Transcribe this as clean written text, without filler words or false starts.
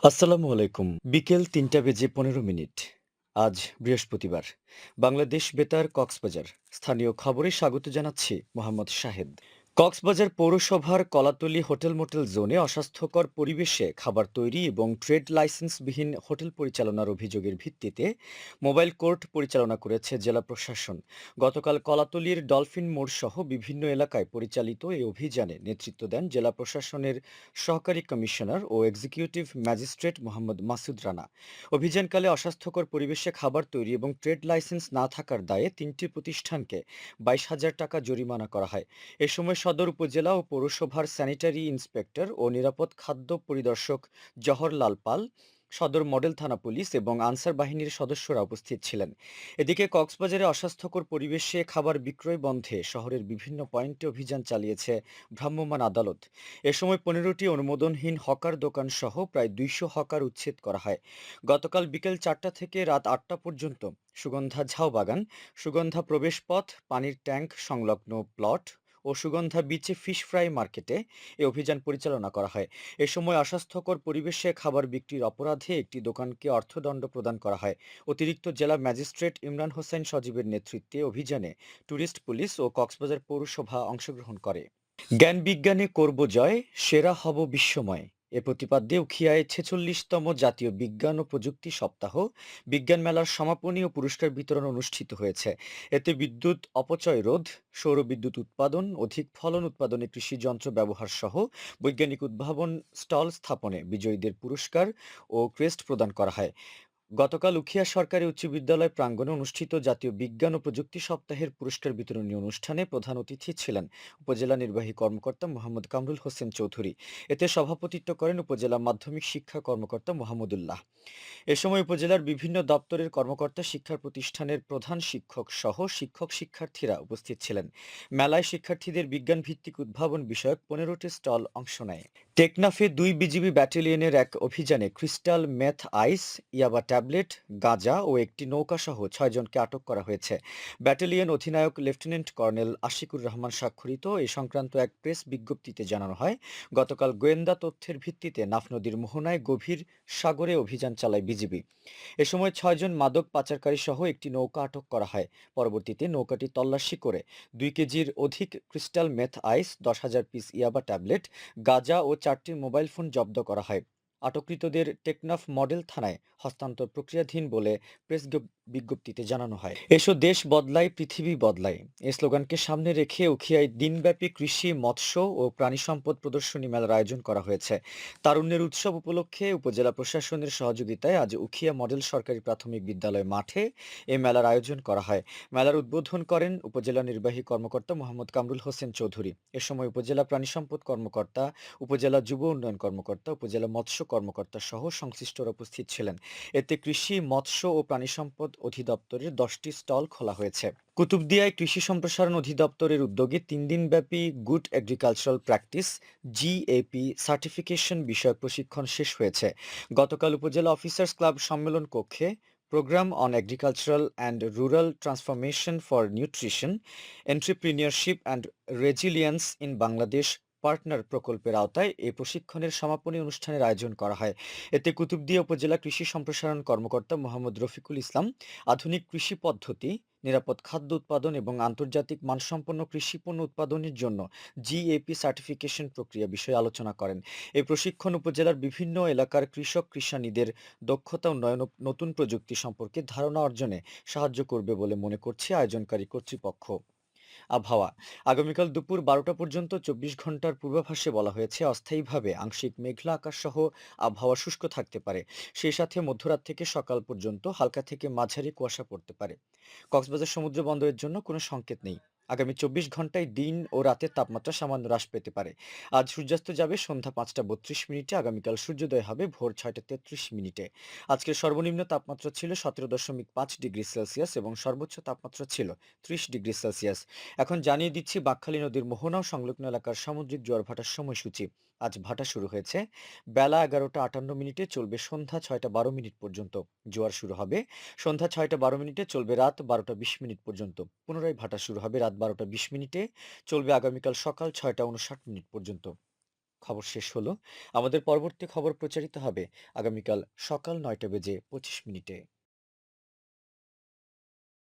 আসসালামু আলাইকুম। বিকেল ৩টা বেজে ১৫ মিনিট। আজ বৃহস্পতিবার। বাংলাদেশ বেতার কক্সবাজার। স্থানীয় খবরে স্বাগত জানাচ্ছি মোহাম্মদ শাহেদ। কক্সবাজার পৌরসভার কলাতলী হোটেল-মোটেল জোনে অস্বাস্থ্যকর পরিবেশে খাবার তৈরি এবং ট্রেড লাইসেন্সবিহীন হোটেল পরিচালনার অভিযোগের ভিত্তিতে মোবাইল কোর্ট পরিচালনা করেছে জেলা প্রশাসন। গতকাল কলাতলীর ডলফিন মোড় সহ বিভিন্ন এলাকায় পরিচালিত এই অভিযানে নেতৃত্ব দেন জেলা প্রশাসনের সহকারী কমিশনার ও এক্সিকিউটিভ ম্যাজিস্ট্রেট মোহাম্মদ মাসুদ রানা। অভিযানকালে অস্বাস্থ্যকর পরিবেশে খাবার তৈরি এবং ট্রেড লাইসেন্স না থাকার দায়ে ৩টি প্রতিষ্ঠানকে ২২,০০০ টাকা জরিমানা করা হয়। এ সময় সদর উপজেলা ও পৌরসভার স্যানিটারি ইন্সপেক্টর ও নিরাপদ খাদ্য পরিদর্শক জহরলাল পাল, সদর মডেল থানা পুলিশ এবং আনসার বাহিনীর সদস্যরা উপস্থিত ছিলেন। এদিকে কক্সবাজারে অস্বাস্থ্যকর পরিবেশে খাবার বিক্রয় বন্ধে শহরের বিভিন্ন পয়েন্টে অভিযান চালিয়েছে ভ্রাম্যমাণ আদালত। এ সময় ১৫টি অনুমোদনহীন হকার দোকান সহ প্রায় ২০০ হকার উচ্ছেদ করা হয়। গতকাল বিকেল ৪টা থেকে রাত ৮টা পর্যন্ত সুগন্ধা ঝাউবাগান, সুগন্ধা প্রবেশপথ, পানির ট্যাঙ্ক সংলগ্ন প্লট ও সুগন্ধা বিচে ফিশ ফ্রাই মার্কেটে এ অভিযান পরিচালনা করা হয়। এ সময় অস্বাস্থ্যকর পরিবেশে খাবার বিক্রির অপরাধে একটি দোকানকে অর্থদণ্ড প্রদান করা হয়। অতিরিক্ত জেলা ম্যাজিস্ট্রেট ইমরান হোসেন সজীবের নেতৃত্বে অভিযানে ট্যুরিস্ট পুলিশ ও কক্সবাজার পৌরসভা অংশগ্রহণ করে। জ্ঞান বিজ্ঞানে করব জয়, সেরা হব বিশ্বময়। এ প্রতিপাদ্যে উখিয়ায় ৪৬তম জাতীয় বিজ্ঞান ও প্রযুক্তি সপ্তাহ বিজ্ঞান মেলার সমাপনী ও পুরস্কার বিতরণ অনুষ্ঠিত হয়েছে। এতে বিদ্যুৎ অপচয় রোধ, সৌর বিদ্যুৎ উৎপাদন, অধিক ফলন উৎপাদনে কৃষি যন্ত্র ব্যবহার সহ বৈজ্ঞানিক উদ্ভাবন স্টল স্থাপনে বিজয়ীদের পুরস্কার ও ক্রেস্ট প্রদান করা হয়। গতকাল উখিয়া সরকারি উচ্চ বিদ্যালয় প্রাঙ্গণে অনুষ্ঠিত জাতীয় বিজ্ঞান ও প্রযুক্তি সপ্তাহের পুরস্কার বিতরণী অনুষ্ঠানে প্রধান অতিথি ছিলেন উপজেলা নির্বাহী কর্মকর্তা মোহাম্মদ কামরুল হোসেন চৌধুরী। এতে সভাপতিত্ব করেন উপজেলা মাধ্যমিক শিক্ষা কর্মকর্তা মোহাম্মদুল্লাহ। এ সময় উপজেলার বিভিন্ন দপ্তরের কর্মকর্তা, শিক্ষা প্রতিষ্ঠানের প্রধান শিক্ষক সহ শিক্ষক শিক্ষার্থীরা উপস্থিত ছিলেন। মেলায় শিক্ষার্থীদের বিজ্ঞান ভিত্তিক উদ্ভাবন বিষয়ক ১৫টি স্টল অংশ নেয়। টেকনাফে ২ বিজিবি ব্যাটালিয়নের এক অভিযানে ক্রিস্টাল মেথ আইস, ইয়াবা ট্যাবলেট, গাঁজা ও একটি নৌকাসহ ৬ জনকে আটক করা হয়েছে। ব্যাটালিয়ন অধিনায়ক লেফটেন্যান্ট কর্নেল আশিকুর রহমান স্বাক্ষরিত এ সংক্রান্ত এক প্রেস বিজ্ঞপ্তিতে জানানো হয়, গতকাল গোয়েন্দা তথ্যের ভিত্তিতে নাফ নদীর মোহনায় গভীর সাগরে অভিযান চালায় বিজিবি। এ সময় ৬ জন মাদক পাচারকারী সহ একটি নৌকা আটক করা হয়। পরবর্তীতে নৌকাটি তল্লাশি করে ২ কেজির অধিক ক্রিস্টাল মেথ আইস, ১০,০০০ পিস ইয়াবা ট্যাবলেট, গাঁজা ও ৪টি মোবাইল ফোন জব্দ করা হয়। আটককৃতদের টেকনাফ মডেল থানায় হস্তান্তর প্রক্রিয়াধীন বলে বিজ্ঞপ্তিতে জানানো হয়। এসো দেশ বদলায়, পৃথিবী বদলায়, এ স্লোগানকে সামনে রেখে উখিয়ায় দিনব্যাপী কৃষি, মৎস্য ও প্রাণী সম্পদ প্রদর্শনী মেলার আয়োজন করা হয়েছে। তারুণ্যের উৎসব উপলক্ষে উপজেলা প্রশাসনের সহযোগিতায় আজ উখিয়া মডেল সরকারি প্রাথমিক বিদ্যালয় মাঠে এ মেলার আয়োজন করা হয়। মেলার উদ্বোধন করেন উপজেলা নির্বাহী কর্মকর্তা মোহাম্মদ কামরুল হোসেন চৌধুরী। এ সময় উপজেলা প্রাণী সম্পদ কর্মকর্তা, উপজেলা যুব উন্নয়ন কর্মকর্তা, উপজেলা মৎস্য কর্মকর্তা সহ সংশ্লিষ্টরা উপস্থিত ছিলেন। এতে কৃষি, মৎস্য ও প্রাণী সম্পদ অধিদপ্তরের ১০টি স্টল খোলা হয়েছে। কুতুবদিয়ায় কৃষি সম্প্রসারণ অধিদপ্তরের উদ্যোগে ৩ দিনব্যাপী good agricultural practice GAP certification বিষয়ক প্রশিক্ষণ শেষ হয়েছে। গতকাল উপজেলা অফিসার্স ক্লাব সম্মেলন কক্ষে program on agricultural and rural transformation for nutrition, entrepreneurship and resilience in Bangladesh partner প্রকল্পের আওতায় এই প্রশিক্ষণের সমাপনী অনুষ্ঠানের আয়োজন করা হয়। এতে কুতুবদিয়া উপজেলা কৃষি সম্প্রসারণ কর্মকর্তা মোহাম্মদ রফিকুল ইসলাম আধুনিক কৃষি পদ্ধতি, নিরাপদ খাদ্য উৎপাদন এবং আন্তর্জাতিক মানসম্পন্ন কৃষি পণ্য উৎপাদনের জন্য GAP সার্টিফিকেশন প্রক্রিয়া বিষয়ে আলোচনা করেন। এই প্রশিক্ষণ উপজেলার বিভিন্ন এলাকার কৃষক কৃষানীদের দক্ষতা উন্নয়ন ও নতুন প্রযুক্তি সম্পর্কে ধারণা অর্জনে সাহায্য করবে বলে মনে করছে আয়োজনকারী কর্তৃপক্ষ। আবহাওয়া, আগামীকাল দুপুর ১২টা পর্যন্ত ২৪ ঘন্টার পূর্বাভাসে বলা হয়েছে অস্থায়ীভাবে আংশিক মেঘলা আকাশ সহ আবহাওয়া শুষ্ক থাকতে পারে। সেই সাথে মধ্যরাত থেকে সকাল পর্যন্ত হালকা থেকে মাঝারি কুয়াশা পড়তে পারে। কক্সবাজার সমুদ্র বন্দরের জন্য কোনো সংকেত নেই। আগামী ২৪ ঘন্টায় দিন ও রাতের তাপমাত্রা সামান্য হ্রাস পেতে পারে। আজ সূর্যাস্ত যাবে সন্ধ্যা ৫টা ৩২ মিনিটে, আগামীকাল সূর্যোদয় হবে ভোর ৬টা ৩৩ মিনিটে। আজকের সর্বনিম্ন তাপমাত্রা ছিল ১৭.৫ ডিগ্রি সেলসিয়াস এবং সর্বোচ্চ তাপমাত্রা ছিল ৩০ ডিগ্রি সেলসিয়াস। এখন জানিয়ে দিচ্ছি বাঁকখালী নদীর মোহনা ও সংলগ্ন এলাকার সামুদ্রিক জোয়ার ভাটার সময়সূচি। আজ ভাটা শুরু হয়েছে বেলা ১১টা ৫৮ মিনিটে, চলবে সন্ধ্যা ৬টা ১২ মিনিট পর্যন্ত। জোয়ার শুরু হবে সন্ধ্যা ৬টা ১২ মিনিটে, চলবে রাত ১২টা ২০ মিনিট পর্যন্ত। পুনরায় ভাটা শুরু হবে রাত ১২টা ২০ মিনিটে, চলবে আগামীকাল সকাল ৬টা ৫৯ মিনিট পর্যন্ত। খবর শেষ হলো। আমাদের পরবর্তী খবর প্রচারিত হবে আগামীকাল সকাল ৯টা বেজে ২৫ মিনিটে।